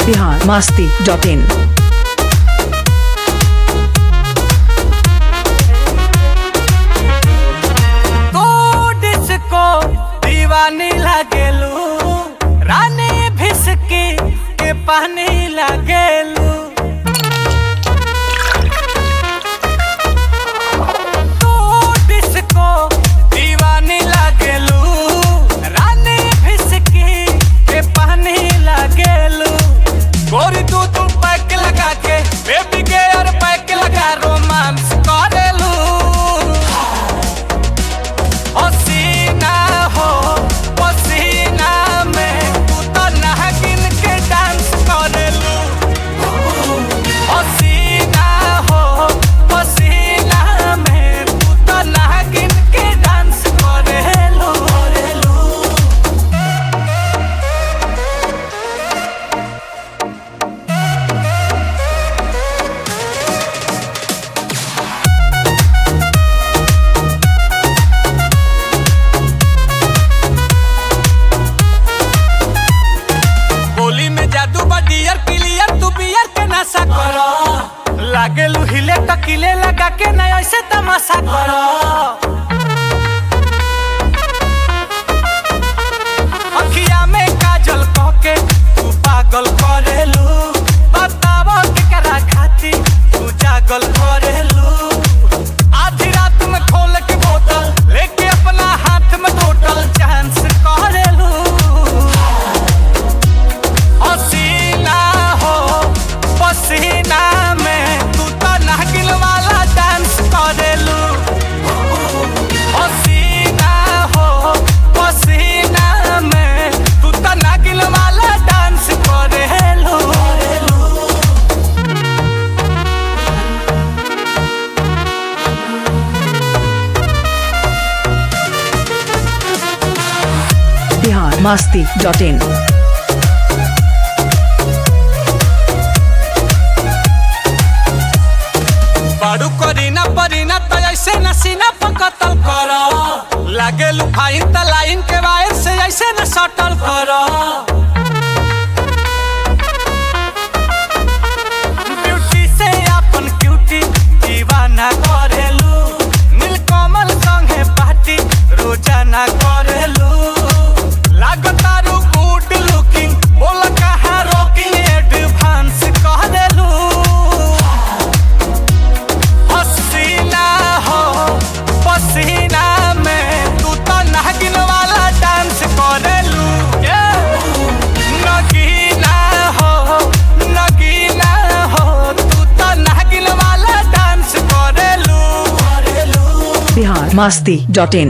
biharmasti.in। दीवानी लागेलू रानी भिसकी के पानी लागेलू तू डिस्को दीवानी लागेलू रानी भिसकी के पानी लागेलू गोरी तू पैक लगा के बेबी के और पैक लगा रोमांस करेलू हसीना हो पसीना में तू तो नागिन के डांस करेलू हसीना हो पसीना में तू तो नागिन के डांस करेलू बोली में जादू बा डियर क्लियर तू बियर के नशा करो लागेलू हिले टकीले लगा के ना ऐसे तमाशा करो अखिया में काजल के तू पागल करेलू बताव केकरा खाती तू जागल करेलू आधी रात में खोल के बोतल लेके अपना हाथ में टोटल चांस करेलू हसीना हो पसीना में तू तो नागिन वाला डांस करेलू हसीना हो पसीना में तू तो नागिन वाला डांस करेलू biharmasti.in। बाड़ू करीना परीना तो ऐसे नसीना पकतल करो लागे लुफाइन त लाइन के वायर से ऐसे न सटल करो ब्यूटी से अपन क्यूटी दीवाना करेलू नीलकमल संगे पार्टी रोजाना करेलू लागतारू गुड लुकिंग बोल कहाँ रोकिंग एडवांस करेलू हसीना हो पसीना में तू तो नागिन वाला डांस करेलू नगीना हो तू तो नागिन वाला डांस करेलू biharmasti.in।